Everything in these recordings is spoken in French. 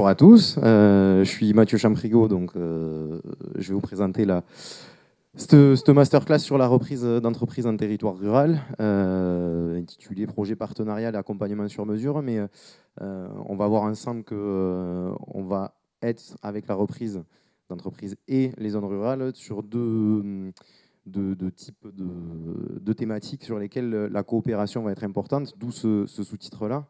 Bonjour à tous, je suis Mathieu Champrigo, donc je vais vous présenter cette masterclass sur la reprise d'entreprise en territoire rural, intitulée Projet partenarial et accompagnement sur mesure, mais on va voir ensemble qu'on va être avec la reprise d'entreprise et les zones rurales sur deux types de thématiques sur lesquelles la coopération va être importante, d'où ce sous-titre-là.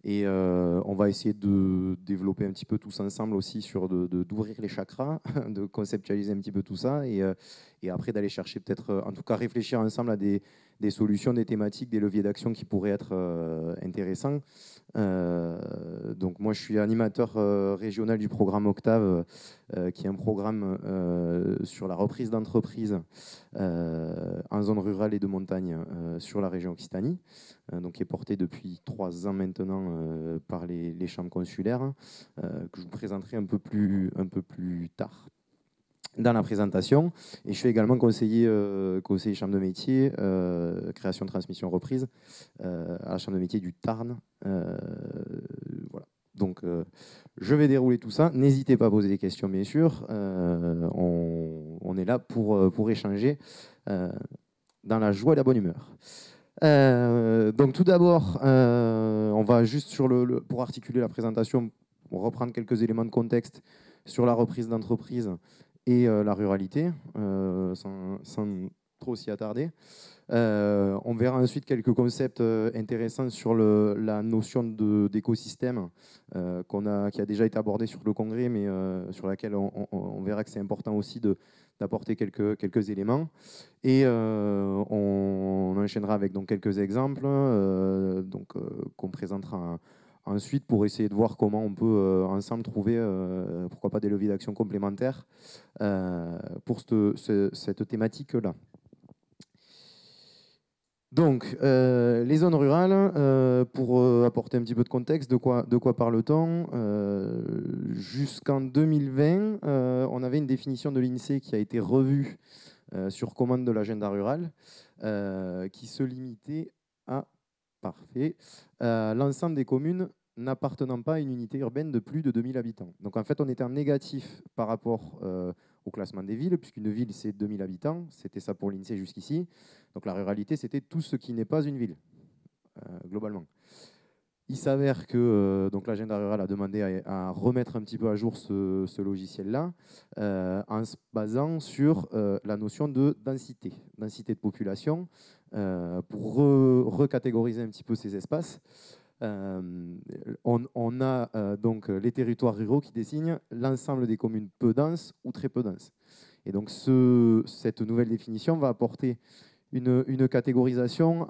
Et on va essayer de développer un petit peu tous ensemble aussi sur d'ouvrir les chakras, de conceptualiser un petit peu tout ça et après d'aller chercher peut-être, en tout cas réfléchir ensemble à des solutions, des thématiques, des leviers d'action qui pourraient être intéressants. Donc moi je suis animateur régional du programme Octave, qui est un programme sur la reprise d'entreprise en zone rurale et de montagne sur la région Occitanie, donc qui est porté depuis 3 ans maintenant par les chambres consulaires, que je vous présenterai un peu plus tard dans la présentation. Et je suis également conseiller chambre de métier, création, transmission, reprise, à la chambre de métier du Tarn. Voilà. Donc, je vais dérouler tout ça. N'hésitez pas à poser des questions, bien sûr. On est là pour échanger dans la joie et la bonne humeur. Donc, tout d'abord, on va juste pour articuler la présentation, reprendre quelques éléments de contexte sur la reprise d'entreprise et la ruralité, sans trop s'y attarder. On verra ensuite quelques concepts intéressants sur la notion d'écosystème qui a déjà été abordé sur le congrès, mais sur laquelle on verra que c'est important aussi d'apporter quelques éléments. Et on enchaînera avec donc, quelques exemples qu'on présentera ensuite pour essayer de voir comment on peut ensemble trouver, pourquoi pas, des leviers d'action complémentaires pour cette thématique-là. Donc, les zones rurales, pour apporter un petit peu de contexte, de quoi parle-t-on? Jusqu'en 2020, on avait une définition de l'INSEE qui a été revue sur commande de l'agenda rural, qui se limitait à l'ensemble des communes n'appartenant pas à une unité urbaine de plus de 2000 habitants. Donc en fait, on était en négatif par rapport au classement des villes, puisqu'une ville, c'est 2000 habitants. C'était ça pour l'INSEE jusqu'ici. Donc la ruralité, c'était tout ce qui n'est pas une ville, globalement. Il s'avère que donc l'agenda rural a demandé à remettre un petit peu à jour ce logiciel-là, en se basant sur la notion de densité de population, pour recatégoriser un petit peu ces espaces. On a donc les territoires ruraux qui désignent l'ensemble des communes peu denses ou très peu denses. Et donc cette nouvelle définition va apporter une catégorisation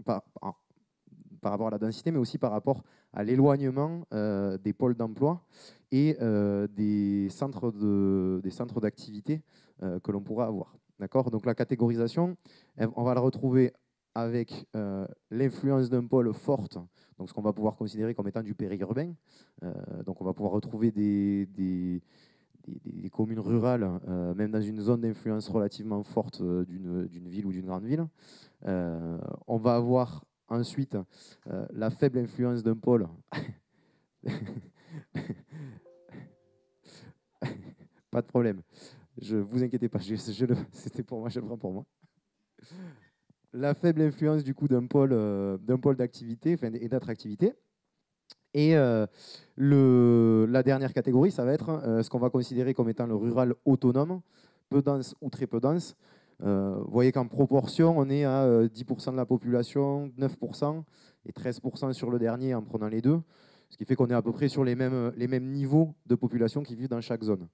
par rapport à la densité, mais aussi par rapport à l'éloignement des pôles d'emploi et des centres d'activité que l'on pourra avoir. D'accord ? Donc la catégorisation, on va la retrouver avec l'influence d'un pôle forte, donc ce qu'on va pouvoir considérer comme étant du périurbain. Donc on va pouvoir retrouver des communes rurales, même dans une zone d'influence relativement forte d'une ville ou d'une grande ville. On va avoir ensuite la faible influence d'un pôle. Pas de problème. Vous inquiétez pas, c'était pour moi, je le prends pour moi. La faible influence du coup d'un pôle d'activité, et d'attractivité. Et la dernière catégorie, ça va être ce qu'on va considérer comme étant le rural autonome, peu dense ou très peu dense. Vous voyez qu'en proportion, on est à 10% de la population, 9% et 13% sur le dernier en prenant les deux, ce qui fait qu'on est à peu près sur les mêmes niveaux de population qui vivent dans chaque zone.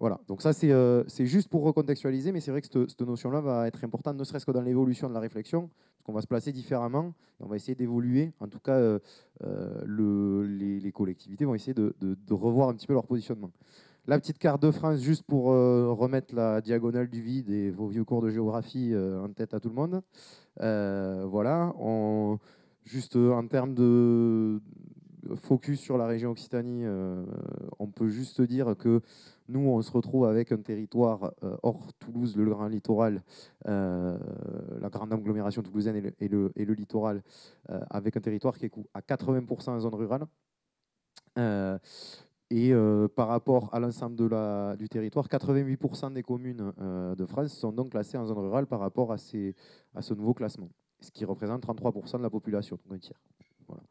Voilà, donc ça c'est juste pour recontextualiser, mais c'est vrai que cette notion-là va être importante, ne serait-ce que dans l'évolution de la réflexion, parce qu'on va se placer différemment, et on va essayer d'évoluer. En tout cas, les collectivités vont essayer de revoir un petit peu leur positionnement. La petite carte de France, juste pour remettre la diagonale du vide et vos vieux cours de géographie en tête à tout le monde. Voilà, juste en termes focus sur la région Occitanie, on peut juste dire que nous, on se retrouve avec un territoire hors Toulouse, le Grand Littoral, la grande agglomération toulousaine et le littoral, avec un territoire qui est à 80% en zone rurale. Par rapport à l'ensemble du territoire, 88% des communes de France sont donc classées en zone rurale par rapport à ce nouveau classement, ce qui représente 33% de la population, donc un tiers. Voilà.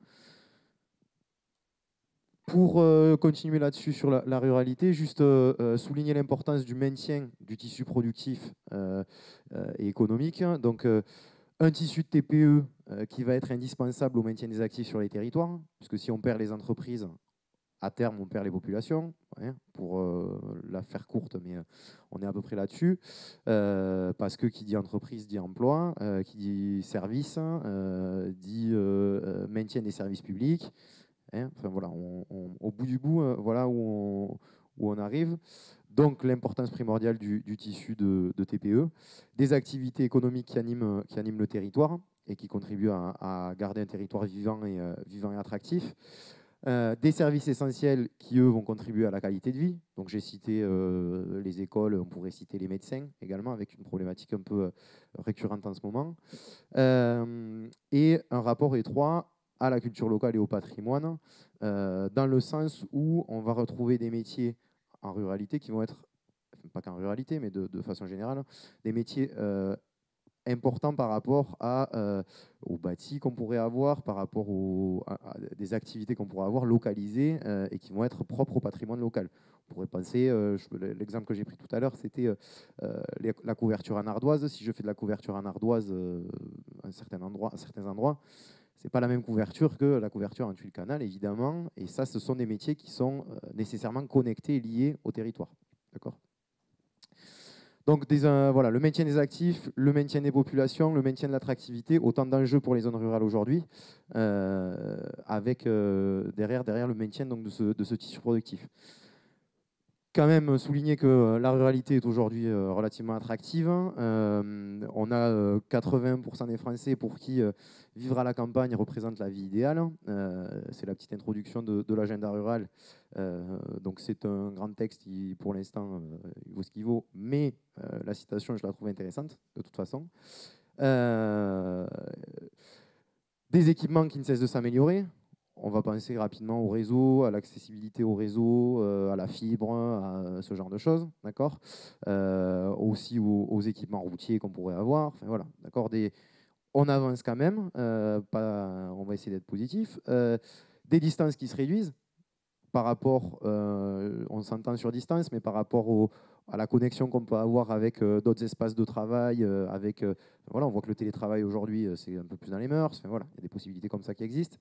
Pour continuer là-dessus sur la ruralité, juste souligner l'importance du maintien du tissu productif et économique. Donc, un tissu de TPE qui va être indispensable au maintien des actifs sur les territoires, puisque si on perd les entreprises, à terme, on perd les populations, hein, pour la faire courte, mais on est à peu près là-dessus. Parce que qui dit entreprise dit emploi, qui dit service, dit maintien des services publics. Hein, enfin, voilà, au bout du bout, voilà où on arrive. Donc l'importance primordiale du tissu de TPE, des activités économiques qui animent le territoire et qui contribuent à garder un territoire vivant et attractif. Des services essentiels qui, eux, vont contribuer à la qualité de vie. Donc j'ai cité les écoles, on pourrait citer les médecins également, avec une problématique un peu récurrente en ce moment. Et un rapport étroit à la culture locale et au patrimoine, dans le sens où on va retrouver des métiers en ruralité qui vont être, pas qu'en ruralité, mais de façon générale, des métiers important par rapport au bâti qu'on pourrait avoir, par rapport à des activités qu'on pourrait avoir localisées et qui vont être propres au patrimoine local. On pourrait penser, l'exemple que j'ai pris tout à l'heure, c'était la couverture en ardoise. Si je fais de la couverture en ardoise à certains endroits, ce n'est pas la même couverture que la couverture en tuile canal, évidemment. Et ça, ce sont des métiers qui sont nécessairement connectés et liés au territoire. D'accord ? Donc voilà, le maintien des actifs, le maintien des populations, le maintien de l'attractivité, autant d'enjeux pour les zones rurales aujourd'hui, avec derrière le maintien donc, de ce tissu productif. Quand même souligner que la ruralité est aujourd'hui relativement attractive. On a 80% des Français pour qui vivre à la campagne représente la vie idéale. C'est la petite introduction de l'agenda rural. Donc c'est un grand texte qui, pour l'instant, il vaut ce qu'il vaut. Mais la citation, je la trouve intéressante, de toute façon. Des équipements qui ne cessent de s'améliorer. On va penser rapidement au réseau, à l'accessibilité au réseau, à la fibre, à ce genre de choses, d'accord. Aussi aux équipements routiers qu'on pourrait avoir. Enfin, voilà, d'accord. On avance quand même, on va essayer d'être positif. Des distances qui se réduisent par rapport, on s'entend sur distance, mais par rapport à la connexion qu'on peut avoir avec d'autres espaces de travail, voilà, on voit que le télétravail aujourd'hui, c'est un peu plus dans les mœurs. Enfin, voilà, il y a des possibilités comme ça qui existent.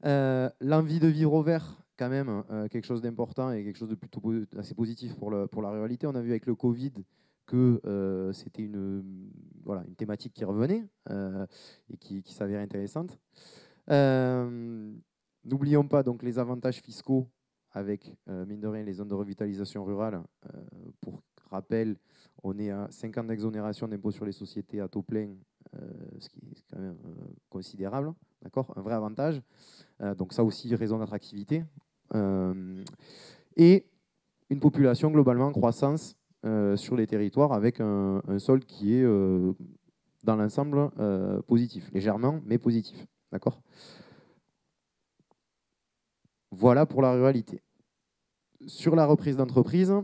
L'envie de vivre au vert, quand même, quelque chose d'important et quelque chose de plutôt assez positif pour la ruralité. On a vu avec le Covid que c'était une thématique qui revenait et qui s'avère intéressante. N'oublions pas donc les avantages fiscaux avec, mine de rien, les zones de revitalisation rurale. Pour rappel, on est à 5 ans d'exonération d'impôt sur les sociétés à taux plein, ce qui est quand même considérable, d'accord, un vrai avantage. Donc ça aussi, raison d'attractivité. Et une population globalement en croissance sur les territoires avec un sol qui est, dans l'ensemble, positif, légèrement, mais positif. D'accord ? Voilà pour la ruralité. Sur la reprise d'entreprise,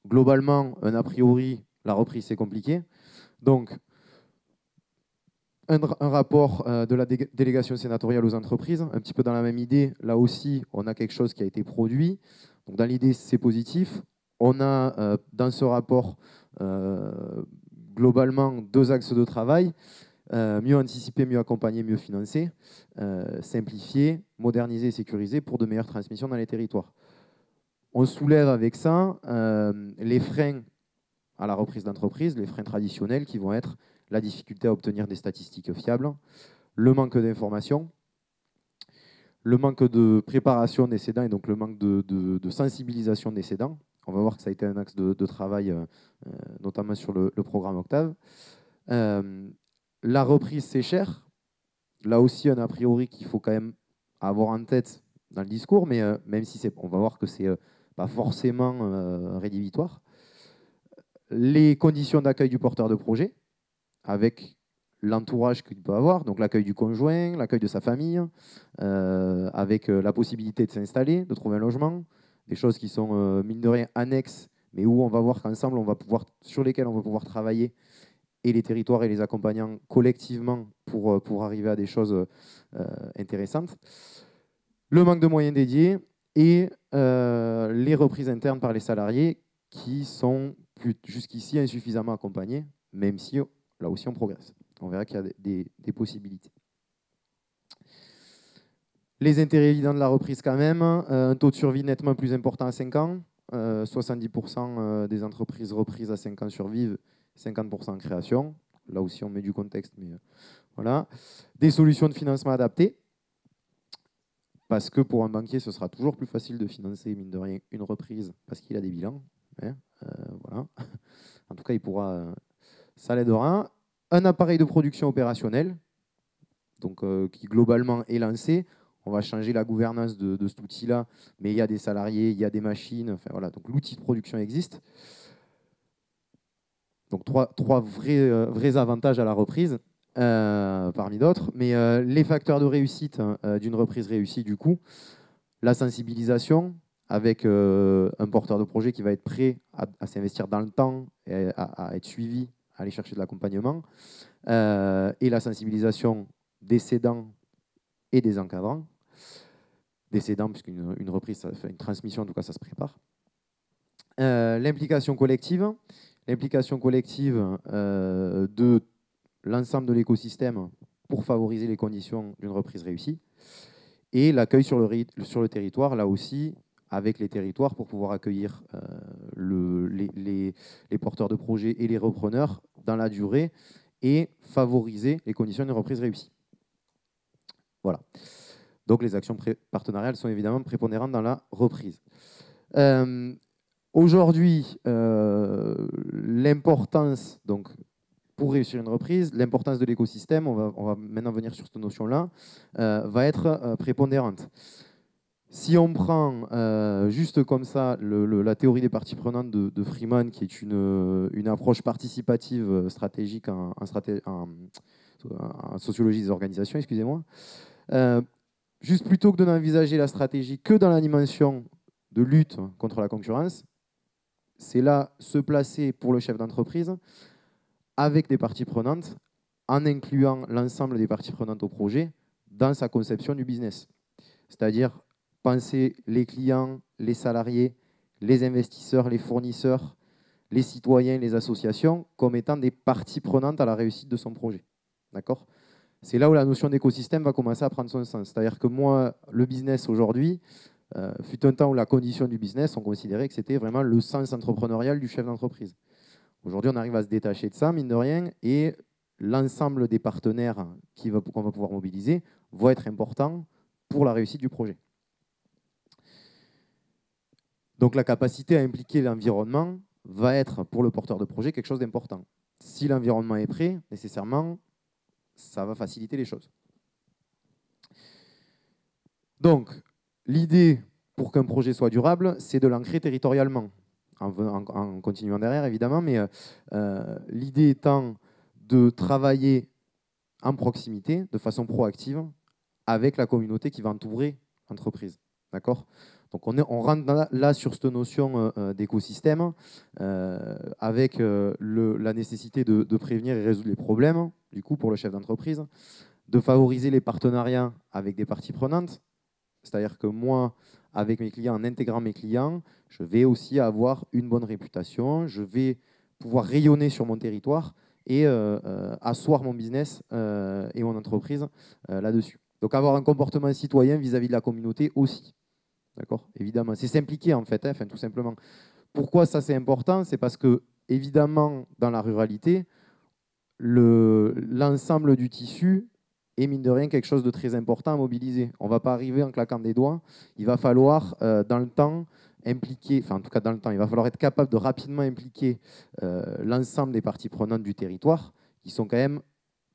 globalement, a priori, la reprise, c'est compliqué. Donc, un rapport de la délégation sénatoriale aux entreprises, un petit peu dans la même idée. Là aussi, on a quelque chose qui a été produit. Donc, dans l'idée, c'est positif. On a dans ce rapport globalement 2 axes de travail. Mieux anticiper, mieux accompagner, mieux financer, simplifier, moderniser et sécuriser pour de meilleures transmissions dans les territoires. On soulève avec ça les freins à la reprise d'entreprise, les freins traditionnels qui vont être la difficulté à obtenir des statistiques fiables, le manque d'information, le manque de préparation des cédants et donc le manque de sensibilisation des cédants. On va voir que ça a été un axe de travail, notamment sur le programme Octave. La reprise, c'est cher. Là aussi, un a priori qu'il faut quand même avoir en tête dans le discours, mais même si on va voir que c'est pas forcément rédhibitoire. Les conditions d'accueil du porteur de projet, avec l'entourage qu'il peut avoir, donc l'accueil du conjoint, l'accueil de sa famille, avec la possibilité de s'installer, de trouver un logement, des choses qui sont mine de rien annexes, mais où on va voir qu'ensemble, sur lesquelles on va pouvoir travailler, et les territoires et les accompagnants collectivement pour arriver à des choses intéressantes. Le manque de moyens dédiés et les reprises internes par les salariés qui sont jusqu'ici insuffisamment accompagnés, même si là aussi on progresse. On verra qu'il y a des possibilités. Les intérêts évidents de la reprise quand même, un taux de survie nettement plus important à 5 ans, 70% des entreprises reprises à 5 ans survivent, 50% en création. Là aussi on met du contexte, mais voilà. Des solutions de financement adaptées, parce que pour un banquier, ce sera toujours plus facile de financer, mine de rien, une reprise parce qu'il a des bilans. Hein, voilà. En tout cas, il pourra, ça l'aidera. Un appareil de production opérationnel, donc, qui globalement est lancé. On va changer la gouvernance de cet outil-là, mais il y a des salariés, il y a des machines. Enfin, voilà, donc l'outil de production existe. Donc trois vrais avantages à la reprise. Parmi d'autres. Mais les facteurs de réussite d'une reprise réussie, du coup, la sensibilisation avec un porteur de projet qui va être prêt à s'investir dans le temps et à être suivi, à aller chercher de l'accompagnement, et la sensibilisation des cédants et des encadrants. Des cédants, puisqu'une reprise, ça fait une transmission, en tout cas, ça se prépare. L'implication collective. L'implication collective de l'ensemble de l'écosystème pour favoriser les conditions d'une reprise réussie. Et l'accueil sur le territoire, là aussi, avec les territoires pour pouvoir accueillir les porteurs de projets et les repreneurs dans la durée et favoriser les conditions d'une reprise réussie. Voilà. Donc les actions partenariales sont évidemment prépondérantes dans la reprise. Aujourd'hui, l'importance, donc, pour réussir une reprise, l'importance de l'écosystème, on va maintenant venir sur cette notion-là, va être prépondérante. Si on prend juste comme ça la théorie des parties prenantes de Freeman, qui est une approche participative stratégique en sociologie des organisations, excusez-moi, juste plutôt que de n'envisager la stratégie que dans la dimension de lutte contre la concurrence, c'est là se placer pour le chef d'entreprise avec des parties prenantes, en incluant l'ensemble des parties prenantes au projet dans sa conception du business. C'est-à-dire penser les clients, les salariés, les investisseurs, les fournisseurs, les citoyens, les associations, comme étant des parties prenantes à la réussite de son projet. D'accord ? C'est là où la notion d'écosystème va commencer à prendre son sens. C'est-à-dire que moi, le business aujourd'hui, fut un temps où la condition du business, on considérait que c'était vraiment le sens entrepreneurial du chef d'entreprise. Aujourd'hui, on arrive à se détacher de ça, mine de rien, et l'ensemble des partenaires qu'on va pouvoir mobiliser vont être importants pour la réussite du projet. Donc la capacité à impliquer l'environnement va être, pour le porteur de projet, quelque chose d'important. Si l'environnement est prêt, nécessairement, ça va faciliter les choses. Donc, l'idée pour qu'un projet soit durable, c'est de l'ancrer territorialement, en continuant derrière évidemment, mais l'idée étant de travailler en proximité, de façon proactive, avec la communauté qui va entourer l'entreprise. D'accord ? Donc on rentre là sur cette notion d'écosystème, avec la nécessité de prévenir et résoudre les problèmes, du coup, pour le chef d'entreprise, de favoriser les partenariats avec des parties prenantes. C'est-à-dire que moi, avec mes clients, en intégrant mes clients, je vais aussi avoir une bonne réputation, je vais pouvoir rayonner sur mon territoire et asseoir mon business et mon entreprise là-dessus. Donc avoir un comportement citoyen vis-à-vis de la communauté aussi. D'accord ? Évidemment. C'est s'impliquer en fait, hein, enfin, tout simplement. Pourquoi ça c'est important ? C'est parce que, évidemment, dans la ruralité, l'ensemble du tissu est mine de rien quelque chose de très important à mobiliser. On ne va pas arriver en claquant des doigts. Il va falloir, dans le temps, impliquer, enfin en tout cas dans le temps, il va falloir être capable de rapidement impliquer l'ensemble des parties prenantes du territoire, qui sont quand même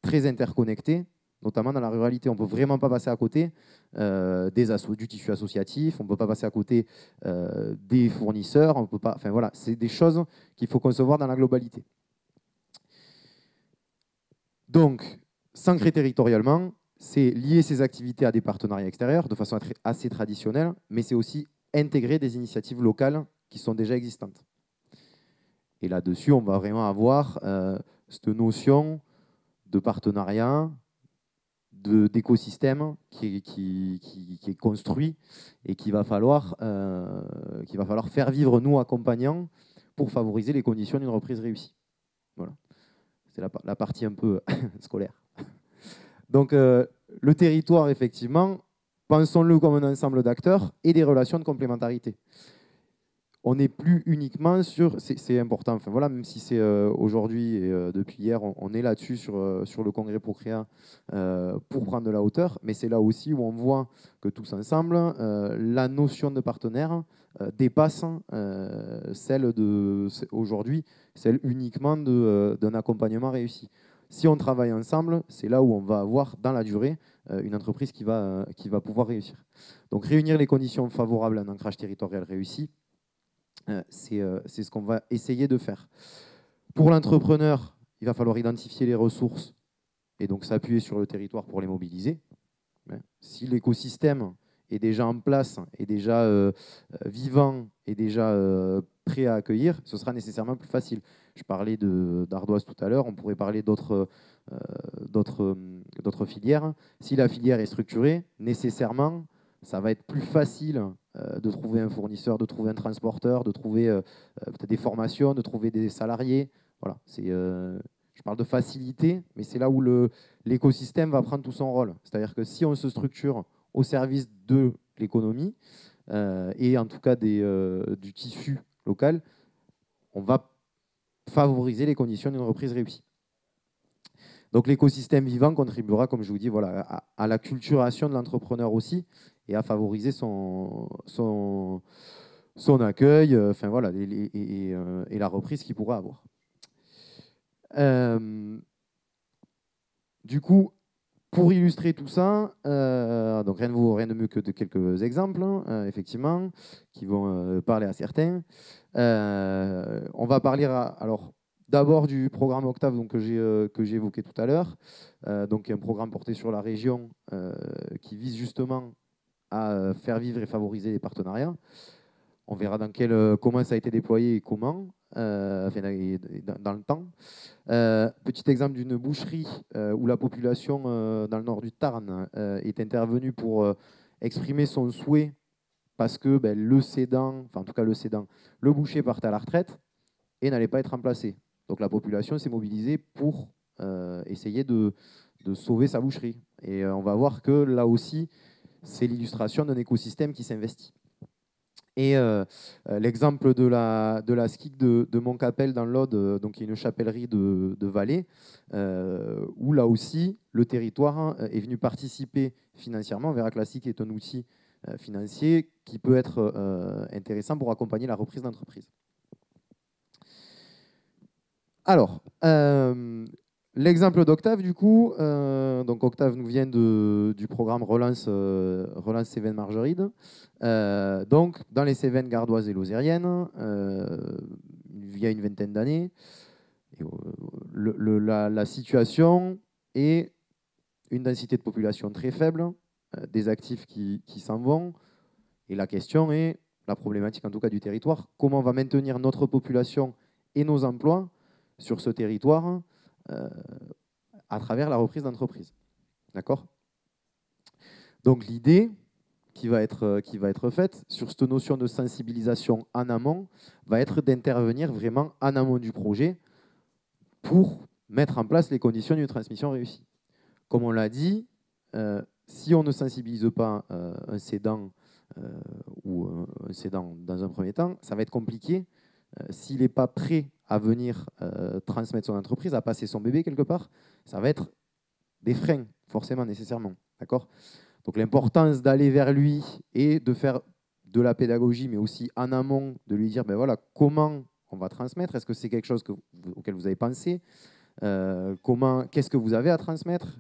très interconnectées notamment dans la ruralité. On ne peut vraiment pas passer à côté du tissu associatif, on ne peut pas passer à côté des fournisseurs, on peut pas, enfin voilà, c'est des choses qu'il faut concevoir dans la globalité. Donc, s'ancrer territorialement, c'est lier ses activités à des partenariats extérieurs de façon assez traditionnelle, mais c'est aussi intégrer des initiatives locales qui sont déjà existantes. Et là-dessus, on va vraiment avoir cette notion de partenariat, d'écosystème qui est construit et qu'il va falloir faire vivre nous accompagnants pour favoriser les conditions d'une reprise réussie. Voilà. C'est la partie un peu scolaire. Donc, le territoire, effectivement, pensons-le comme un ensemble d'acteurs et des relations de complémentarité. On n'est plus uniquement sur... C'est important, enfin, voilà, même si c'est aujourd'hui et depuis hier, on est là-dessus sur le congrès pour créer pour prendre de la hauteur, mais c'est là aussi où on voit que tous ensemble, la notion de partenaire dépasse celle aujourd'hui, celle uniquement d'un accompagnement réussi. Si on travaille ensemble, c'est là où on va avoir dans la durée une entreprise qui va pouvoir réussir. Donc réunir les conditions favorables à un ancrage territorial réussi, c'est ce qu'on va essayer de faire. Pour l'entrepreneur, il va falloir identifier les ressources et donc s'appuyer sur le territoire pour les mobiliser. Si l'écosystème est déjà en place, est déjà vivant, est déjà prêt à accueillir, ce sera nécessairement plus facile. Je parlais d'ardoise tout à l'heure, on pourrait parler d'autres filières. Si la filière est structurée, nécessairement, ça va être plus facile de trouver un fournisseur, de trouver un transporteur, de trouver peut-être des formations, de trouver des salariés. Voilà, je parle de facilité, mais c'est là où l'écosystème va prendre tout son rôle. C'est-à-dire que si on se structure au service de l'économie et en tout cas du tissu local, on va favoriser les conditions d'une reprise réussie. Donc l'écosystème vivant contribuera, comme je vous dis, voilà, à l'acculturation de l'entrepreneur aussi et à favoriser son accueil, enfin voilà, et la reprise qu'il pourra avoir. Du coup, pour illustrer tout ça, donc rien de mieux que de quelques exemples, effectivement, qui vont parler à certains. On va parler alors d'abord du programme Octave donc, que j'ai évoqué tout à l'heure, donc un programme porté sur la région qui vise justement à faire vivre et favoriser les partenariats. On verra comment ça a été déployé et comment, enfin, dans le temps. Petit exemple d'une boucherie où la population dans le nord du Tarn est intervenue pour exprimer son souhait parce que le boucher partait à la retraite et n'allait pas être remplacé. Donc la population s'est mobilisée pour essayer de sauver sa boucherie. Et on va voir que là aussi, c'est l'illustration d'un écosystème qui s'investit. Et l'exemple de la SCIC de Montcapel dans l'Aude, donc qui est une chapellerie de Valais, où là aussi le territoire est venu participer financièrement. On verra que la SCIC est un outil financier qui peut être intéressant pour accompagner la reprise d'entreprise. Alors, l'exemple d'Octave, du coup, donc Octave nous vient du programme Relance Cévennes-Margeride. Donc, dans les Cévennes gardoises et lozériennes, il y a une vingtaine d'années, la situation est une densité de population très faible, des actifs qui s'en vont, et la question est, la problématique en tout cas du territoire, comment on va maintenir notre population et nos emplois sur ce territoire à travers la reprise d'entreprise. D'accord ? Donc l'idée qui va être faite sur cette notion de sensibilisation en amont va être d'intervenir vraiment en amont du projet pour mettre en place les conditions d'une transmission réussie. Comme on l'a dit, si on ne sensibilise pas un cédant ou un cédant dans un premier temps, ça va être compliqué. S'il n'est pas prêt à venir transmettre son entreprise, à passer son bébé quelque part, ça va être des freins, forcément, nécessairement. D'accord ? Donc l'importance d'aller vers lui et de faire de la pédagogie, mais aussi en amont, de lui dire, ben voilà, comment on va transmettre ? Est-ce que c'est quelque chose auquel vous avez pensé ? Qu'est-ce que vous avez à transmettre ?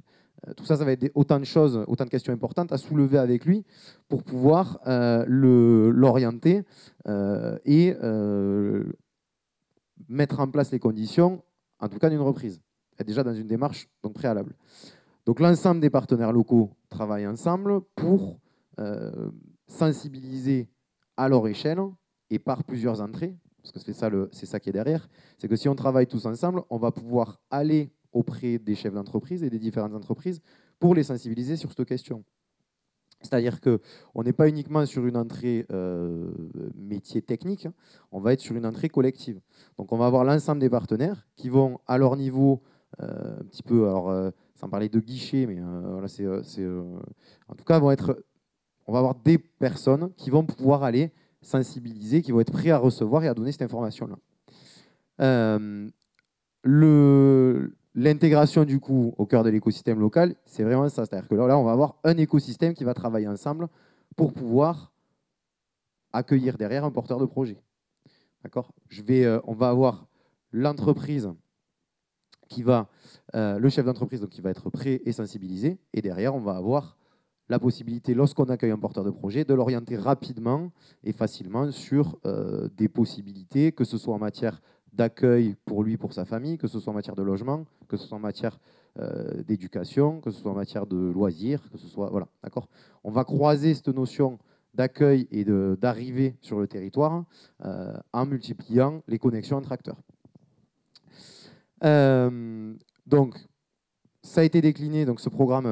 Tout ça, ça va être autant de choses, autant de questions importantes à soulever avec lui pour pouvoir l'orienter et mettre en place les conditions, en tout cas d'une reprise. Elle est déjà dans une démarche donc préalable. Donc l'ensemble des partenaires locaux travaillent ensemble pour sensibiliser à leur échelle et par plusieurs entrées, parce que c'est ça qui est derrière, c'est que si on travaille tous ensemble, on va pouvoir aller auprès des chefs d'entreprise et des différentes entreprises pour les sensibiliser sur cette question. C'est-à-dire qu'on n'est pas uniquement sur une entrée métier technique, on va être sur une entrée collective. Donc on va avoir l'ensemble des partenaires qui vont à leur niveau, un petit peu, alors sans parler de guichet, mais voilà, en tout cas, on va avoir des personnes qui vont pouvoir aller sensibiliser, qui vont être prêts à recevoir et à donner cette information-là. L'intégration du coup au cœur de l'écosystème local, c'est vraiment ça. C'est-à-dire que là, on va avoir un écosystème qui va travailler ensemble pour pouvoir accueillir derrière un porteur de projet. D'accord ? On va avoir l'entreprise qui va, le chef d'entreprise qui va être prêt et sensibilisé, et derrière, on va avoir la possibilité, lorsqu'on accueille un porteur de projet, de l'orienter rapidement et facilement sur des possibilités, que ce soit en matière d'accueil pour lui, pour sa famille, que ce soit en matière de logement, que ce soit en matière d'éducation, que ce soit en matière de loisirs, que ce soit... Voilà, d'accord ? On va croiser cette notion d'accueil et d'arrivée sur le territoire en multipliant les connexions entre acteurs. Donc, ça a été décliné, donc, ce programme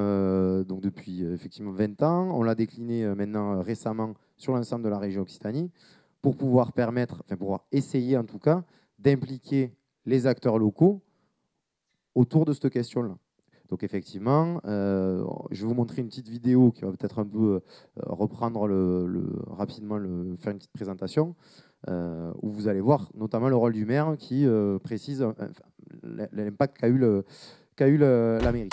donc depuis effectivement 20 ans. On l'a décliné maintenant récemment sur l'ensemble de la région Occitanie pour pouvoir permettre, enfin pouvoir essayer en tout cas, d'impliquer les acteurs locaux autour de cette question-là. Donc effectivement, je vais vous montrer une petite vidéo qui va peut-être un peu reprendre rapidement, faire une petite présentation, où vous allez voir notamment le rôle du maire qui précise l'impact qu'a eu la mairie.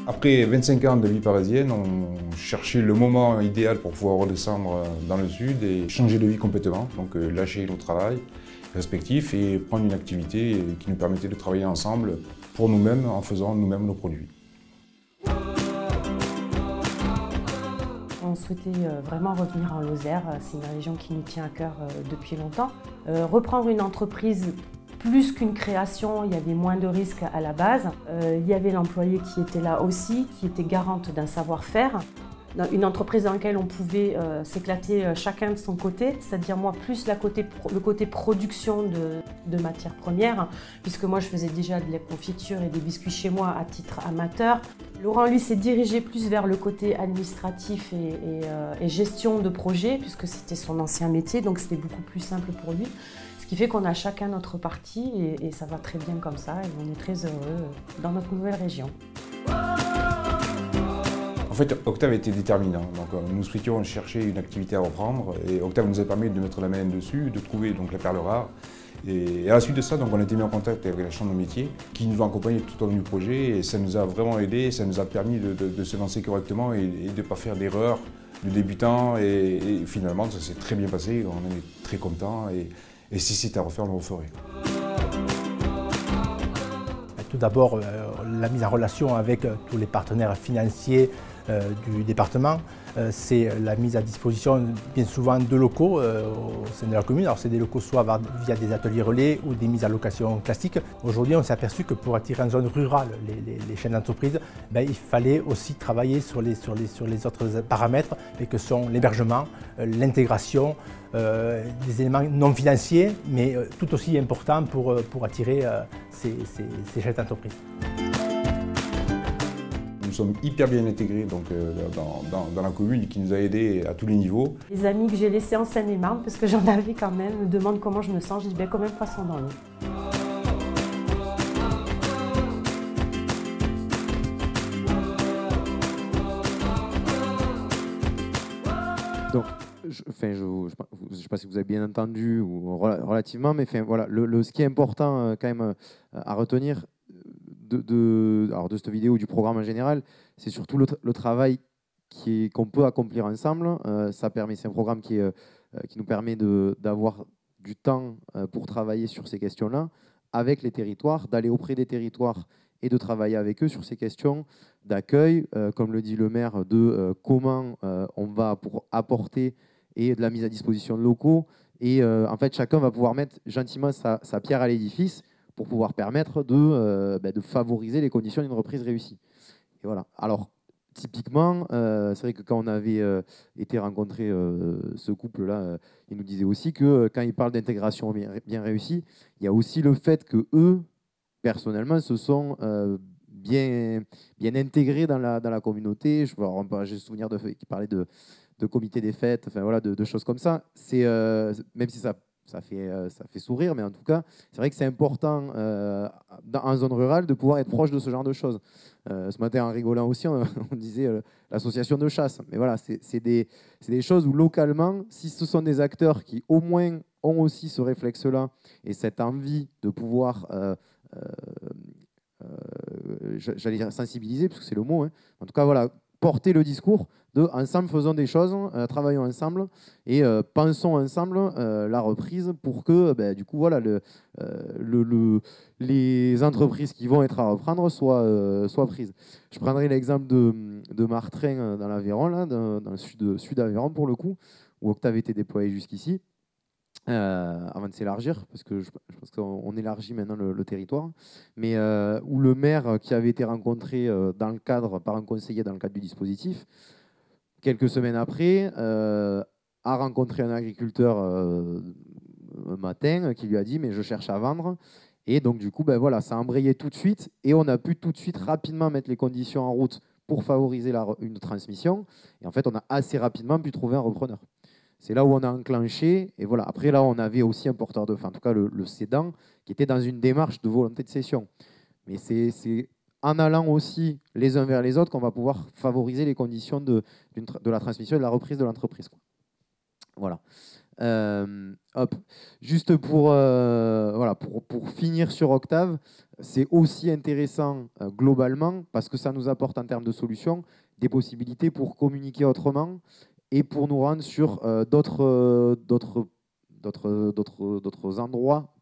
Après 25 ans de vie parisienne, on cherchait le moment idéal pour pouvoir redescendre dans le sud et changer de vie complètement, donc lâcher nos travail respectifs et prendre une activité qui nous permettait de travailler ensemble pour nous-mêmes en faisant nous-mêmes nos produits. On souhaitait vraiment revenir en Lozère, c'est une région qui nous tient à cœur depuis longtemps. Reprendre une entreprise, plus qu'une création, il y avait moins de risques à la base. Il y avait l'employé qui était là aussi, qui était garante d'un savoir-faire. Une entreprise dans laquelle on pouvait s'éclater chacun de son côté, c'est-à-dire moi plus le côté production de matières premières, puisque moi je faisais déjà de la confiture et des biscuits chez moi à titre amateur. Laurent, lui, s'est dirigé plus vers le côté administratif et gestion de projet, puisque c'était son ancien métier, donc c'était beaucoup plus simple pour lui. Ce qui fait qu'on a chacun notre partie et ça va très bien comme ça et on est très heureux dans notre nouvelle région. En fait, Octave était déterminant. Donc, nous souhaitions chercher une activité à reprendre et Octave nous a permis de mettre la main dessus, de trouver donc, la perle rare. Et à la suite de ça, donc, on a été mis en contact avec la Chambre de métier qui nous a accompagnés tout au long du projet et ça nous a vraiment aidé, ça nous a permis de se lancer correctement et de ne pas faire d'erreurs de débutants et finalement ça s'est très bien passé, on est très contents et si c'était à refaire, on le referait. Tout d'abord, la mise en relation avec tous les partenaires financiers du département, c'est la mise à disposition bien souvent de locaux au sein de la commune. Alors c'est des locaux soit via des ateliers relais ou des mises à location classiques. Aujourd'hui, on s'est aperçu que pour attirer en zone rurale les chaînes d'entreprise, il fallait aussi travailler sur les autres paramètres que sont l'hébergement, l'intégration, des éléments non financiers, mais tout aussi importants pour attirer ces chefs d'entreprise. Nous sommes hyper bien intégrés donc, dans la commune qui nous a aidés à tous les niveaux. Les amis que j'ai laissés en Seine-et-Marne, parce que j'en avais quand même, me demandent comment je me sens, je dis quand même poisson dans l'eau. Donc, je sais pas si vous avez bien entendu ou relativement, mais voilà, ce qui est important quand même à retenir alors de cette vidéo ou du programme en général, c'est surtout le travail qu'on peut accomplir ensemble. C'est un programme qui nous permet d'avoir du temps pour travailler sur ces questions-là avec les territoires, d'aller auprès des territoires et de travailler avec eux sur ces questions d'accueil, comme le dit le maire, de comment on va pour apporter et de la mise à disposition de locaux. Et en fait, chacun va pouvoir mettre gentiment sa pierre à l'édifice pour pouvoir permettre de favoriser les conditions d'une reprise réussie. Et voilà. Alors, typiquement, c'est vrai que quand on avait été rencontrer ce couple-là, il nous disait aussi que quand ils parlent d'intégration bien réussie, il y a aussi le fait que eux, personnellement, se sont bien intégrés dans la communauté. J'ai le souvenir qu'ils parlaient de comité des fêtes, enfin voilà, de choses comme ça. Même si ça fait sourire, mais en tout cas, c'est vrai que c'est important en zone rurale de pouvoir être proche de ce genre de choses. Ce matin, en rigolant aussi, on disait l'association de chasse. Mais voilà, c'est des choses où localement, si ce sont des acteurs qui au moins ont aussi ce réflexe-là et cette envie de pouvoir, j'allais dire sensibiliser, parce que c'est le mot, hein. En tout cas, voilà, porter le discours de ensemble faisons des choses, travaillons ensemble et pensons ensemble la reprise pour que du coup voilà les entreprises qui vont être à reprendre soient prises. Je prendrai l'exemple de Martrin dans l'Aveyron, là, dans le sud Aveyron pour le coup, où Octave était déployé jusqu'ici. Avant de s'élargir, parce que je pense qu'on élargit maintenant le territoire, mais où le maire qui avait été rencontré par un conseiller dans le cadre du dispositif, quelques semaines après, a rencontré un agriculteur un matin qui lui a dit « mais je cherche à vendre ». Et donc du coup, voilà, ça a embrayé tout de suite et on a pu tout de suite rapidement mettre les conditions en route pour favoriser une transmission. Et en fait, on a assez rapidement pu trouver un repreneur. C'est là où on a enclenché. Et voilà. Après, là, on avait aussi un porteur de, en tout cas le cédant, qui était dans une démarche de volonté de cession. Mais c'est en allant aussi les uns vers les autres qu'on va pouvoir favoriser les conditions de la transmission et de la reprise de l'entreprise. Voilà. Juste pour finir sur Octave, c'est aussi intéressant globalement parce que ça nous apporte en termes de solutions des possibilités pour communiquer autrement et pour nous rendre sur d'autres endroits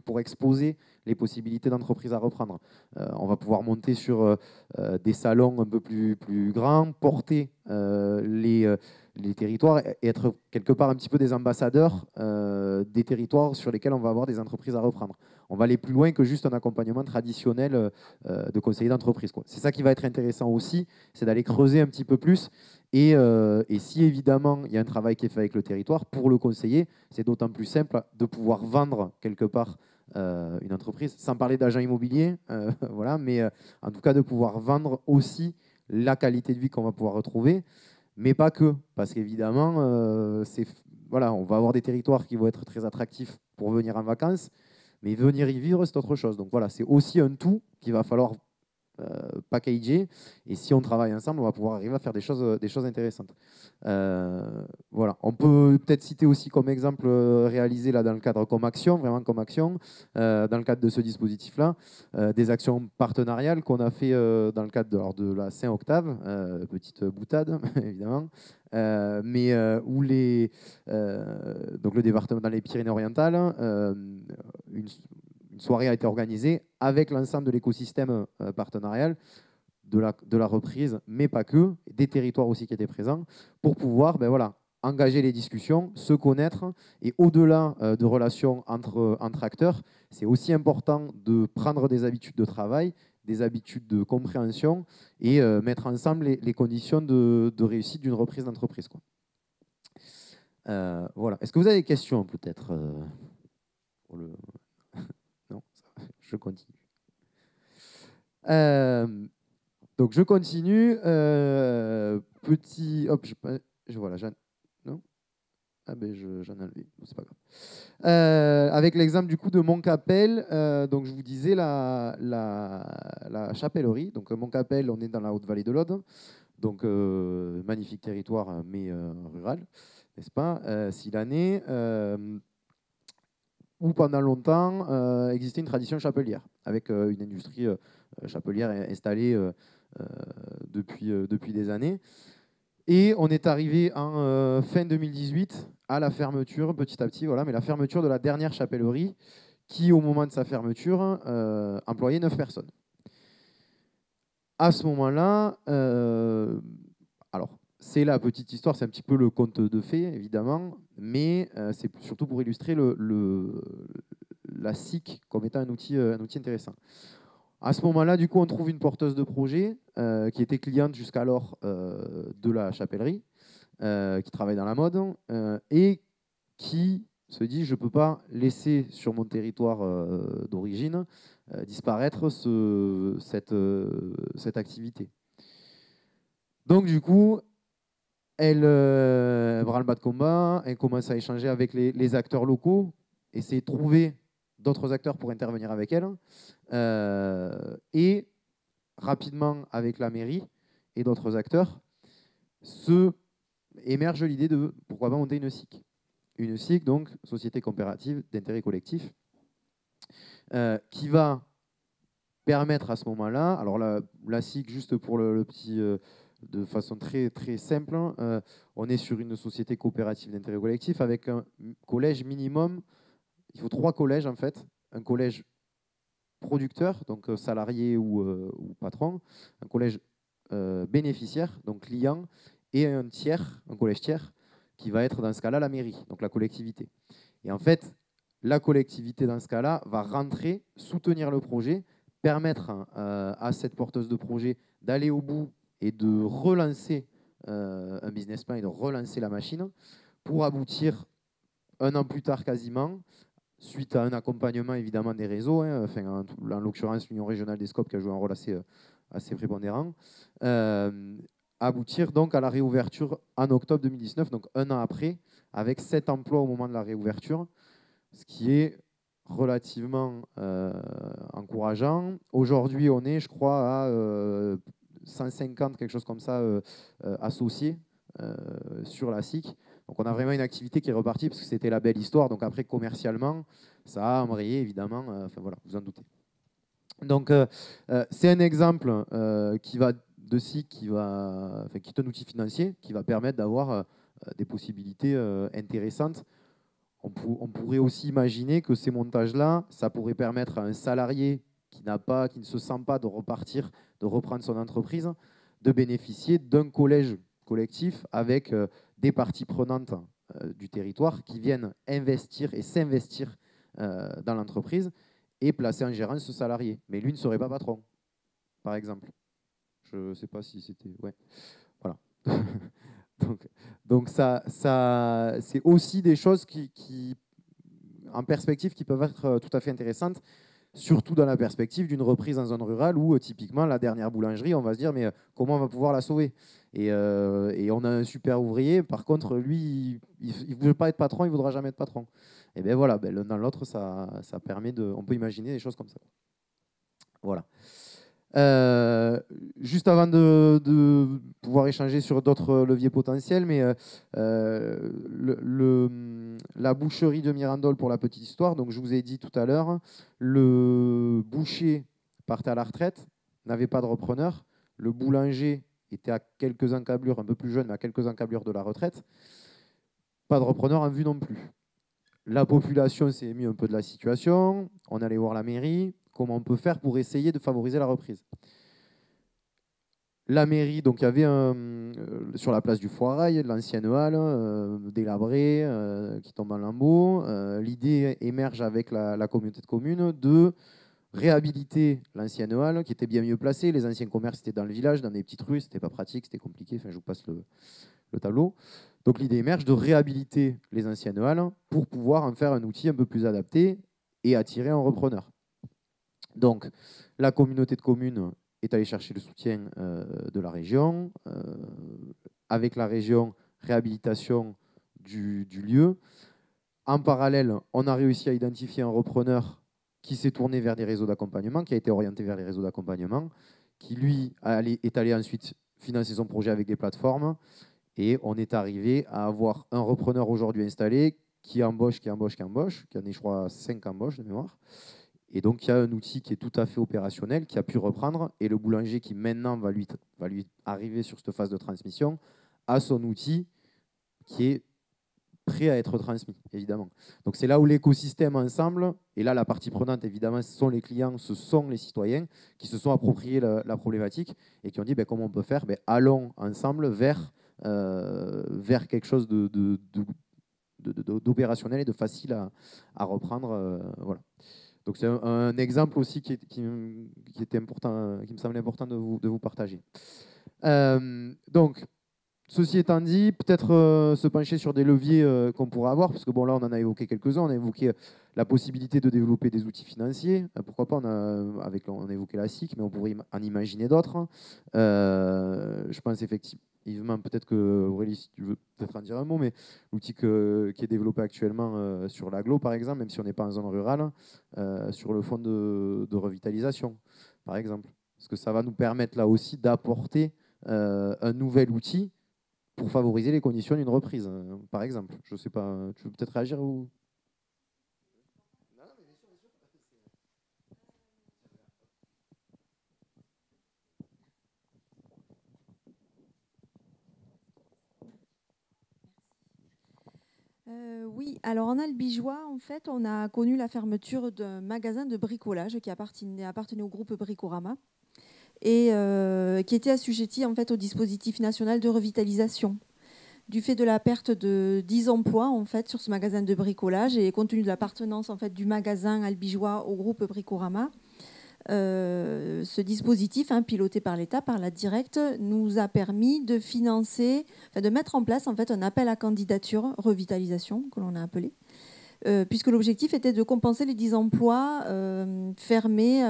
pour exposer les possibilités d'entreprise à reprendre. On va pouvoir monter sur des salons un peu plus grands, porter les territoires et être quelque part un petit peu des ambassadeurs des territoires sur lesquels on va avoir des entreprises à reprendre. On va aller plus loin que juste un accompagnement traditionnel de conseiller d'entreprise. C'est ça qui va être intéressant aussi, c'est d'aller creuser un petit peu plus. Et si évidemment il y a un travail qui est fait avec le territoire, pour le conseiller, c'est d'autant plus simple de pouvoir vendre quelque part une entreprise, sans parler d'agent immobilier, voilà, mais en tout cas de pouvoir vendre aussi la qualité de vie qu'on va pouvoir retrouver, mais pas que, parce qu'évidemment, voilà, on va avoir des territoires qui vont être très attractifs pour venir en vacances, mais venir y vivre, c'est autre chose. Donc voilà, c'est aussi un tout qu'il va falloir packager, et si on travaille ensemble, on va pouvoir arriver à faire des choses intéressantes. Voilà. On peut peut-être citer aussi comme exemple réalisé là dans le cadre comme action, vraiment comme action, dans le cadre de ce dispositif-là, des actions partenariales qu'on a fait dans le cadre de la Saint-Octave, petite boutade évidemment, mais où donc le département dans les Pyrénées-Orientales, une soirée a été organisée avec l'ensemble de l'écosystème partenarial de la reprise, mais pas que, des territoires aussi qui étaient présents, pour pouvoir engager les discussions, se connaître, et au-delà de relations entre acteurs, c'est aussi important de prendre des habitudes de travail, des habitudes de compréhension, et mettre ensemble les conditions de réussite d'une reprise d'entreprise. Voilà. Est-ce que vous avez des questions peut-être Non, je continue. Donc je continue. Petit, hop, voilà, non. Ah ben j'en ai enlevé, c'est pas grave. Avec l'exemple du coup de Montcapel, donc je vous disais la chapellerie. Donc Montcapel, on est dans la Haute-Vallée de l'Aude. Donc, magnifique territoire, mais rural, n'est-ce pas, Silanais, où pendant longtemps existait une tradition chapelière, avec une industrie chapelière installée depuis des années. Et on est arrivé en fin 2018 à la fermeture, petit à petit, voilà, mais la fermeture de la dernière chapellerie qui, au moment de sa fermeture, employait 9 personnes. À ce moment-là, alors, c'est la petite histoire, c'est un petit peu le conte de fées, évidemment, mais c'est surtout pour illustrer la SIC comme étant un outil intéressant. À ce moment-là, du coup, on trouve une porteuse de projet qui était cliente jusqu'alors de la chapellerie, qui travaille dans la mode, et qui se dit, je ne peux pas laisser sur mon territoire d'origine disparaître cette activité. Donc, du coup, elle bras le bas de combat, elle commence à échanger avec les acteurs locaux, essayer de trouver d'autres acteurs pour intervenir avec elle, et rapidement avec la mairie et d'autres acteurs, émerge l'idée de pourquoi pas monter une SIC. Une SIC, donc Société coopérative d'intérêt collectif, qui va permettre à ce moment-là, alors la SIC, juste pour le petit, de façon très, très simple, on est sur une société coopérative d'intérêt collectif avec un collège minimum. Il faut 3 collèges en fait. Un collège producteur, donc salarié ou patron, un collège bénéficiaire, donc client, et un collège tiers, qui va être dans ce cas-là la mairie, donc la collectivité. Et en fait, la collectivité dans ce cas-là va rentrer, soutenir le projet, permettre à cette porteuse de projet d'aller au bout et de relancer un business plan et de relancer la machine pour aboutir 1 an plus tard quasiment, suite à un accompagnement évidemment des réseaux, enfin, en l'occurrence l'Union régionale des SCOP qui a joué un rôle assez prépondérant, aboutir donc à la réouverture en octobre 2019, donc 1 an après, avec 7 emplois au moment de la réouverture, ce qui est relativement encourageant. Aujourd'hui, on est, je crois, à 150, quelque chose comme ça, associés sur la SIC. Donc on a vraiment une activité qui est repartie parce que c'était la belle histoire. Donc après, commercialement, ça a embrayé, évidemment. Enfin voilà, vous en doutez. Donc c'est un exemple de SIC qui est un outil financier qui va permettre d'avoir des possibilités intéressantes. On pourrait aussi imaginer que ces montages-là, ça pourrait permettre à un salarié qui ne se sent pas de repartir, de reprendre son entreprise, de bénéficier d'un collège collectif avec des parties prenantes du territoire qui viennent investir et s'investir dans l'entreprise et placer en gérance ce salarié. Mais lui ne serait pas patron, par exemple. Je ne sais pas si c'était... Ouais. Voilà. Donc ça c'est aussi des choses qui, en perspective, qui peuvent être tout à fait intéressantes, surtout dans la perspective d'une reprise en zone rurale où typiquement la dernière boulangerie, on va se dire mais comment on va pouvoir la sauver, et on a un super ouvrier, par contre lui il ne veut pas être patron, il ne voudra jamais être patron. Et bien voilà, l'un dans l'autre ça permet on peut imaginer des choses comme ça. Voilà. Juste avant de pouvoir échanger sur d'autres leviers potentiels, mais la boucherie de Mirandol, pour la petite histoire, donc je vous ai dit tout à l'heure, le boucher partait à la retraite, n'avait pas de repreneur, le boulanger était à quelques encablures, un peu plus jeune, mais à quelques encablures de la retraite, pas de repreneur en vue non plus. La population s'est émue un peu de la situation, on allait voir la mairie, comment on peut faire pour essayer de favoriser la reprise. La mairie, donc il y avait sur la place du Foirail, l'ancienne halle, délabrée, qui tombe en lambeaux. L'idée émerge avec la communauté de communes de réhabiliter l'ancienne halle, qui était bien mieux placée. Les anciens commerces étaient dans le village, dans des petites rues, c'était pas pratique, c'était compliqué. Enfin, je vous passe le tableau. Donc l'idée émerge de réhabiliter les anciennes halles pour pouvoir en faire un outil un peu plus adapté et attirer un repreneur. Donc, la communauté de communes est allée chercher le soutien de la région. Avec la région, réhabilitation du lieu. En parallèle, on a réussi à identifier un repreneur qui s'est tourné vers des réseaux d'accompagnement, qui a été orienté vers les réseaux d'accompagnement, qui lui est allé ensuite financer son projet avec des plateformes. Et on est arrivé à avoir un repreneur aujourd'hui installé qui embauche, qui en est, je crois, 5 embauches de mémoire. Et donc, il y a un outil qui est tout à fait opérationnel, qui a pu reprendre. Et le boulanger qui, maintenant, va lui arriver sur cette phase de transmission, a son outil qui est prêt à être transmis, évidemment. Donc, c'est là où l'écosystème ensemble, et là, la partie prenante, évidemment, ce sont les clients, ce sont les citoyens qui se sont appropriés la problématique et qui ont dit, comment on peut faire, allons ensemble vers quelque chose d'opérationnel et de facile à reprendre. Voilà. Donc c'est un exemple aussi qui était important, qui me semblait important de vous partager. Donc, ceci étant dit, peut-être se pencher sur des leviers qu'on pourrait avoir, parce que bon, là, on en a évoqué quelques-uns. On a évoqué la possibilité de développer des outils financiers. Pourquoi pas, on a évoqué la SIC, mais on pourrait en imaginer d'autres. Je pense effectivement, peut-être que Aurélie, si tu veux peut-être en dire un mot, mais l'outil qui est développé actuellement sur l'aglo, par exemple, même si on n'est pas en zone rurale, sur le fonds de revitalisation, par exemple. Parce que ça va nous permettre là aussi d'apporter un nouvel outil pour favoriser les conditions d'une reprise, par exemple. Je ne sais pas, tu veux peut-être réagir ou... Oui, alors en Albigeois, en fait, on a connu la fermeture d'un magasin de bricolage qui appartenait au groupe Bricorama et qui était assujetti en fait au dispositif national de revitalisation. Du fait de la perte de 10 emplois en fait sur ce magasin de bricolage et compte tenu de l'appartenance en fait du magasin albigeois au groupe Bricorama, ce dispositif piloté par l'État, par la Directe, nous a permis de financer, de mettre en place en fait un appel à candidature revitalisation que l'on a appelé, puisque l'objectif était de compenser les 10 emplois fermés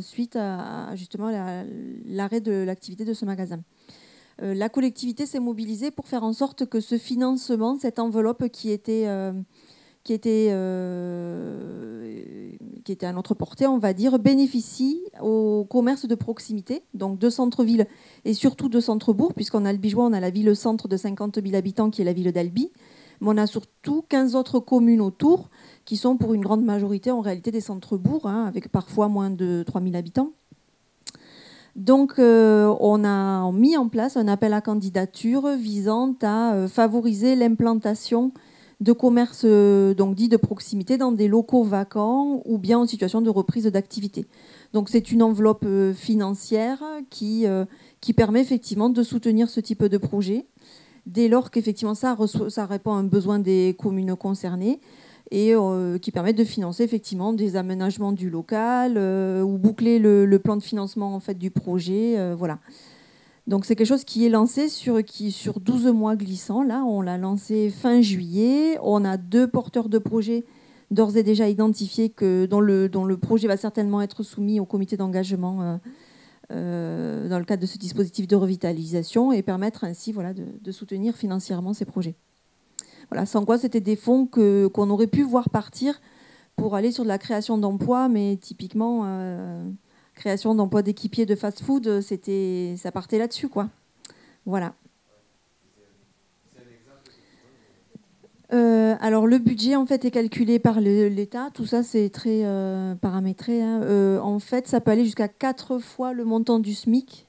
suite à justement l'arrêt de l'activité de ce magasin. La collectivité s'est mobilisée pour faire en sorte que ce financement, cette enveloppe qui était à notre portée, on va dire, bénéficie aux commerces de proximité, donc de centre-ville et surtout de centre-bourg, puisqu'en Albigeois, on a la ville-centre de 50 000 habitants qui est la ville d'Albi, mais on a surtout 15 autres communes autour qui sont pour une grande majorité en réalité des centres-bourgs, avec parfois moins de 3 000 habitants. Donc, on a mis en place un appel à candidature visant à favoriser l'implantation de commerces dits de proximité dans des locaux vacants ou bien en situation de reprise d'activité. Donc, c'est une enveloppe financière qui permet effectivement de soutenir ce type de projet, dès lors qu'effectivement ça répond à un besoin des communes concernées, et qui permettent de financer effectivement des aménagements du local ou boucler le plan de financement en fait, du projet. Voilà. Donc c'est quelque chose qui est lancé sur 12 mois glissants. Là, on l'a lancé fin juillet. On a 2 porteurs de projets d'ores et déjà identifiés dont le projet va certainement être soumis au comité d'engagement dans le cadre de ce dispositif de revitalisation et permettre ainsi de soutenir financièrement ces projets. Voilà, sans quoi c'était des fonds qu'on aurait pu voir partir pour aller sur de la création d'emplois, mais typiquement, création d'emplois d'équipiers de fast-food, ça partait là-dessus, quoi. Voilà. Alors le budget en fait est calculé par l'État, tout ça c'est très paramétré. En fait, ça peut aller jusqu'à 4 fois le montant du SMIC.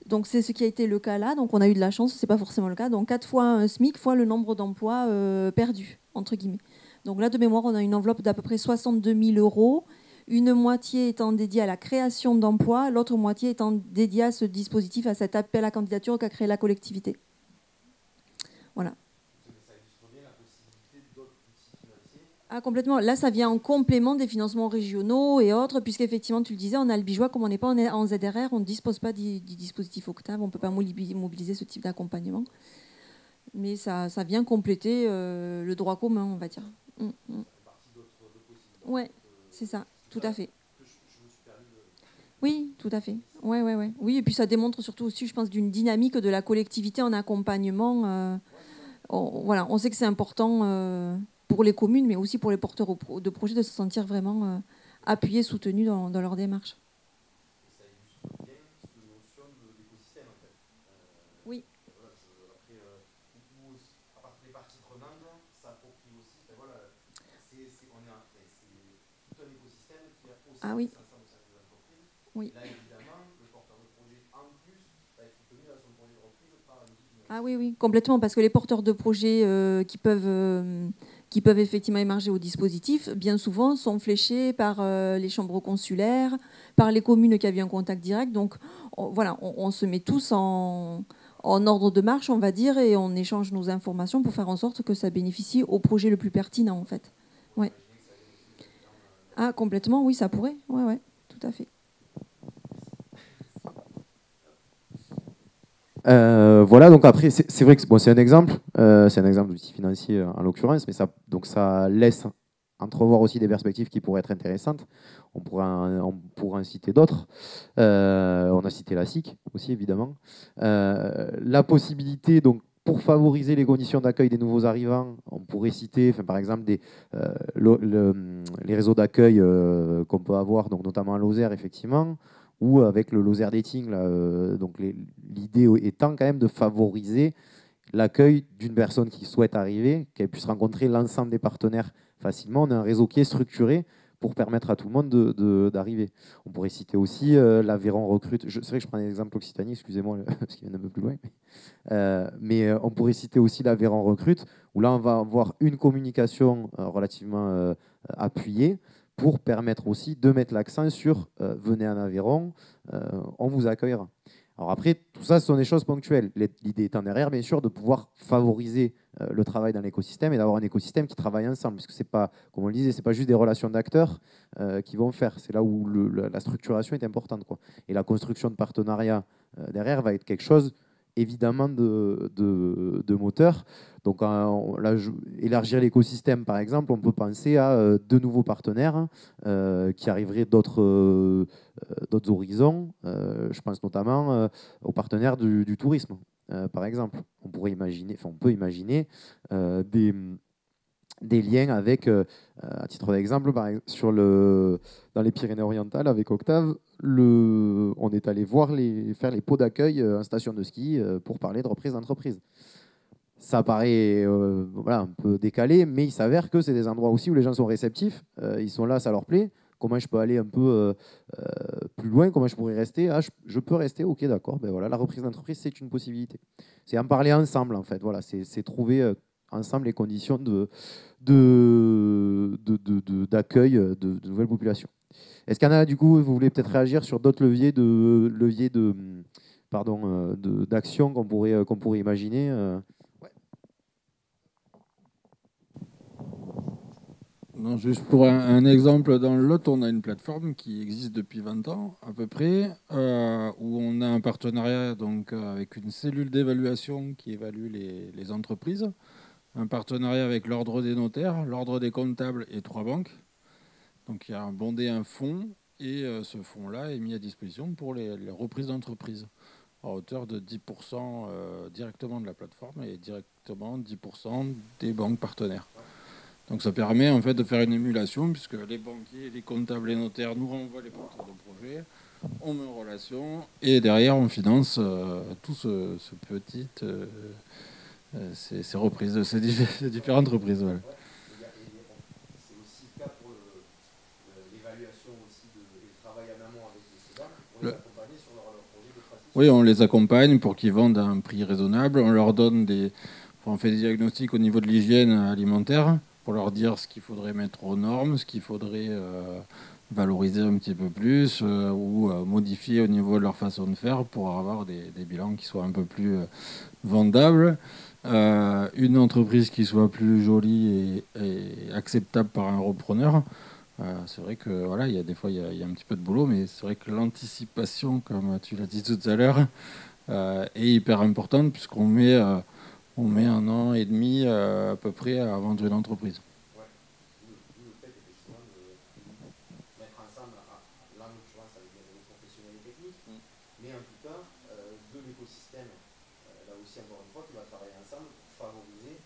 Donc c'est ce qui a été le cas là. Donc on a eu de la chance, c'est pas forcément le cas. Donc 4 fois un SMIC fois le nombre d'emplois perdus entre guillemets. Donc là de mémoire on a une enveloppe d'à peu près 62 000 €. Une moitié étant dédiée à la création d'emplois, l'autre moitié étant dédiée à ce dispositif, à cet appel à candidature qu'a créé la collectivité. Voilà. Ah, complètement. Là, ça vient en complément des financements régionaux et autres, puisqu'effectivement, tu le disais, en Albigeois, comme on n'est pas en ZRR, on ne dispose pas du dispositif Octave, on ne peut pas mobiliser ce type d'accompagnement. Mais ça vient compléter le droit commun, on va dire. Oui, c'est ça, tout à fait. Oui, tout à fait. Ouais. Oui, et puis ça démontre surtout aussi, je pense, d'une dynamique de la collectivité en accompagnement. On sait que c'est important pour les communes, mais aussi pour les porteurs de projets, de se sentir vraiment appuyés, soutenus dans leur démarche. les parties prenantes s'approprient aussi. Enfin, voilà, c'est tout un écosystème qui a aussi Ah oui. ensemble au sein des entreprises. Oui. Là, évidemment, le porteur de projet, en plus, va être soutenu à son projet de reprise par un outil financier. Ah oui, oui, complètement, parce que les porteurs de projets qui peuvent effectivement émarger au dispositif, bien souvent, sont fléchés par les chambres consulaires, par les communes qui avaient un contact direct. Donc, on se met tous en ordre de marche, on va dire, et on échange nos informations pour faire en sorte que ça bénéficie au projet le plus pertinent, en fait. Ouais. Ah, complètement, oui, ça pourrait. Ouais, ouais, tout à fait. Voilà, donc après, c'est vrai que bon, c'est un exemple d'outil financier en l'occurrence, mais ça laisse entrevoir aussi des perspectives qui pourraient être intéressantes. On pourra en citer d'autres. On a cité la SIC aussi, évidemment. La possibilité, donc, pour favoriser les conditions d'accueil des nouveaux arrivants, on pourrait citer, par exemple, les réseaux d'accueil qu'on peut avoir, donc, notamment à Lozère, effectivement, ou avec le Lozère Dating. Donc l'idée étant quand même de favoriser l'accueil d'une personne qui souhaite arriver, qu'elle puisse rencontrer l'ensemble des partenaires facilement. On a un réseau qui est structuré pour permettre à tout le monde d'arriver. On pourrait citer aussi l'Aveyron Recrute. C'est vrai que je prends l'exemple Occitanie, excusez-moi, parce qu'il y en a un peu plus loin. Mais on pourrait citer aussi l'Aveyron Recrute, où là, on va avoir une communication relativement appuyée pour permettre aussi de mettre l'accent sur venez en Aveyron, on vous accueillera. Alors après, tout ça, ce sont des choses ponctuelles. L'idée étant derrière, bien sûr, de pouvoir favoriser le travail dans l'écosystème et d'avoir un écosystème qui travaille ensemble. Parce que c'est pas, comme on le disait, c'est pas juste des relations d'acteurs qui vont faire. C'est là où la structuration est importante, quoi. Et la construction de partenariats derrière va être quelque chose, évidemment, de moteur. Donc là, élargir l'écosystème, par exemple, on peut penser à de nouveaux partenaires qui arriveraient d'autres horizons. Je pense notamment aux partenaires du tourisme, par exemple. On peut imaginer des liens avec, à titre d'exemple, dans les Pyrénées-Orientales, avec Octave, on est allé faire les pots d'accueil en station de ski pour parler de reprise d'entreprise. Ça paraît un peu décalé, mais il s'avère que c'est des endroits aussi où les gens sont réceptifs, ils sont là, ça leur plaît. Comment je peux aller un peu plus loin? Comment je pourrais rester? Je peux rester, ok, d'accord. Ben voilà, la reprise d'entreprise, c'est une possibilité. C'est en parler ensemble, en fait. Voilà, c'est trouver ensemble les conditions d'accueil de nouvelles populations. Est-ce qu'il y en a, du coup, vous voulez peut-être réagir sur d'autres leviers d'action qu'on pourrait imaginer Non, juste pour un exemple, dans le Lot, on a une plateforme qui existe depuis 20 ans à peu près, où on a un partenariat donc, avec une cellule d'évaluation qui évalue les entreprises, un partenariat avec l'ordre des notaires, l'ordre des comptables et 3 banques. Donc il y a bondé un fonds et ce fonds-là est mis à disposition pour les reprises d'entreprises à hauteur de 10% directement de la plateforme et directement 10% des banques partenaires. Donc ça permet en fait de faire une émulation puisque les banquiers, les comptables, les notaires nous renvoient les porteurs de projet, on met en relation et derrière on finance tout ces reprises, ces différentes reprises. Voilà. C'est aussi le cas pour l'évaluation aussi du travail en amont avec les CEDA, pour les accompagner sur leur projet de transition. Oui, on les accompagne pour qu'ils vendent à un prix raisonnable. On leur donne on fait des diagnostics au niveau de l'hygiène alimentaire, pour leur dire ce qu'il faudrait mettre aux normes, ce qu'il faudrait valoriser un petit peu plus ou modifier au niveau de leur façon de faire pour avoir des bilans qui soient un peu plus vendables. Une entreprise qui soit plus jolie et acceptable par un repreneur. C'est vrai que voilà, il y a des fois il y a un petit peu de boulot, mais c'est vrai que l'anticipation, comme tu l'as dit tout à l'heure, est hyper importante puisqu'on met... on met 1 an et demi à peu près à vendre une entreprise. Ouais. D'où le fait effectivement de mettre ensemble, là en l'occurrence avec des réseaux professionnels et techniques, mais en tout cas de l'écosystème, là aussi encore une fois, qui va travailler ensemble pour favoriser.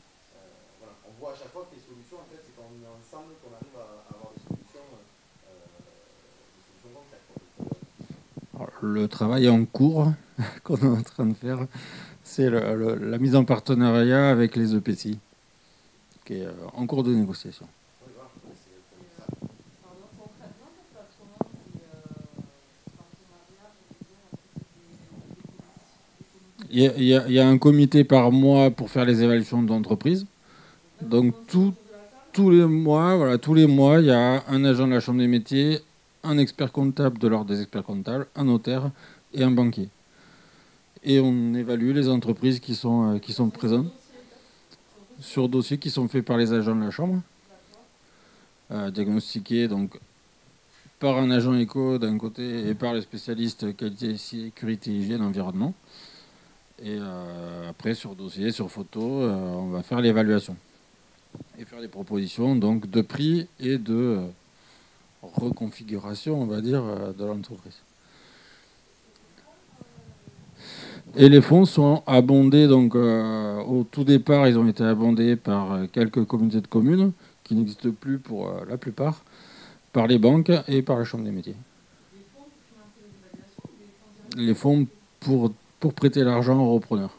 Voilà. On voit à chaque fois que les solutions, en fait, c'est quand on est ensemble qu'on arrive à avoir des solutions concrètes. Alors, le travail en cours qu'on est en train de faire, c'est la mise en partenariat avec les EPCI. qui est en cours de négociation. Il y a un comité par mois pour faire les évaluations d'entreprise. Donc tous les mois, il y a un agent de la Chambre des métiers, un expert comptable de l'ordre des experts comptables, un notaire et un banquier. Et on évalue les entreprises qui sont présentes sur dossiers qui sont faits par les agents de la Chambre, diagnostiqués donc, par un agent éco d'un côté et par les spécialistes qualité, sécurité, hygiène, environnement. Et après, sur dossier, sur photo, on va faire l'évaluation et faire des propositions donc, de prix et de reconfiguration, on va dire, de l'entreprise. Et les fonds sont abondés, donc au tout départ, ils ont été abondés par quelques communautés de communes qui n'existent plus pour la plupart, par les banques et par la Chambre des métiers. Les fonds pour prêter l'argent aux repreneurs.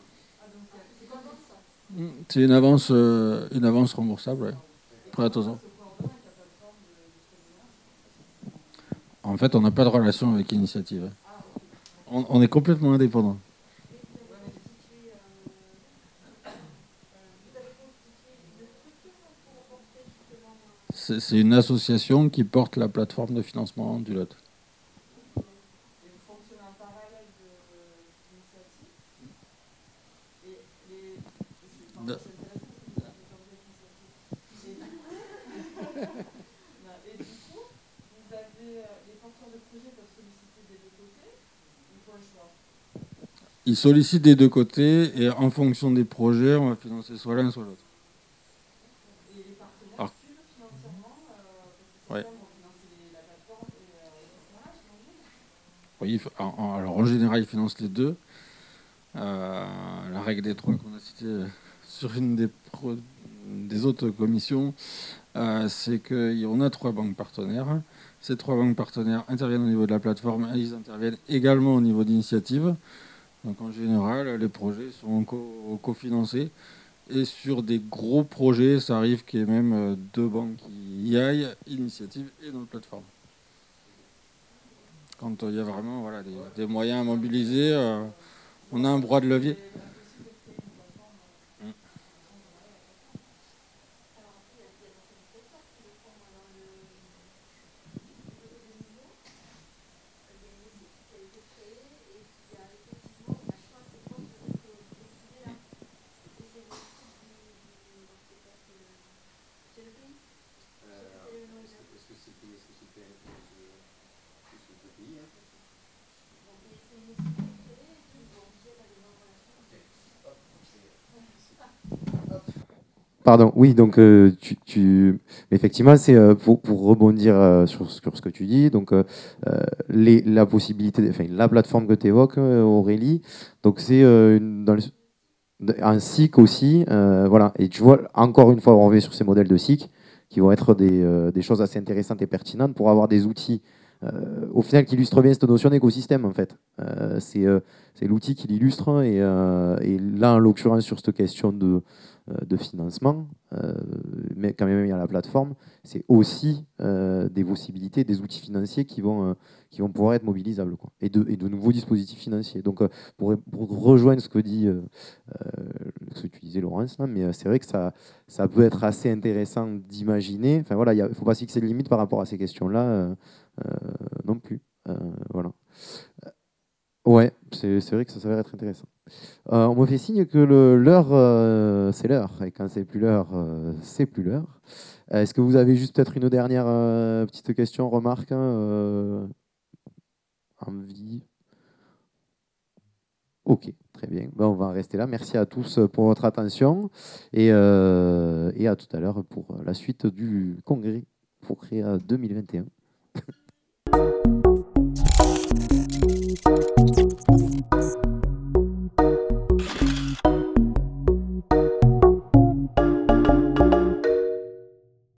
C'est une avance remboursable, ouais. Prête aux ans. En fait, on n'a pas de relation avec l'initiative. On est complètement indépendant. C'est une association qui porte la plateforme de financement du LOT. Ils sollicitent des deux côtés et en fonction des projets, on va financer soit l'un soit l'autre. Ouais. Oui, alors en général, ils financent les deux. La règle des trois qu'on a citée sur une des autres commissions, c'est qu'on a 3 banques partenaires. Ces 3 banques partenaires interviennent au niveau de la plateforme et ils interviennent également au niveau d'initiative. Donc en général, les projets sont cofinancés. Et sur des gros projets, ça arrive qu'il y ait même 2 banques qui y aillent, initiative et notre plateforme. Quand il y a vraiment voilà, des moyens à mobiliser, on a un bras de levier. Pardon, oui, donc effectivement, c'est pour rebondir sur ce que tu dis, donc la possibilité, enfin la plateforme que tu évoques, Aurélie, donc c'est un SIC aussi, voilà, et tu vois, encore une fois, on revient sur ces modèles de SIC qui vont être des choses assez intéressantes et pertinentes pour avoir des outils, au final, qui illustrent bien cette notion d'écosystème, en fait. C'est l'outil qui l'illustre, et là, en l'occurrence, sur cette question de financement, mais quand même il y a la plateforme, c'est aussi des possibilités, des outils financiers qui vont pouvoir être mobilisables, quoi, et de nouveaux dispositifs financiers. Donc pour rejoindre ce que tu disais, Laurence, hein, mais c'est vrai que ça peut être assez intéressant d'imaginer, enfin voilà, il ne faut pas se fixer de limite par rapport à ces questions-là non plus. Voilà. Ouais, c'est vrai que ça s'avère être intéressant. On me fait signe que l'heure, c'est l'heure, et quand c'est plus l'heure, c'est plus l'heure. Est-ce que vous avez juste peut-être une dernière petite question, remarque, envie? Ok, très bien. Ben, on va en rester là. Merci à tous pour votre attention, et à tout à l'heure pour la suite du congrès pour créer 2021.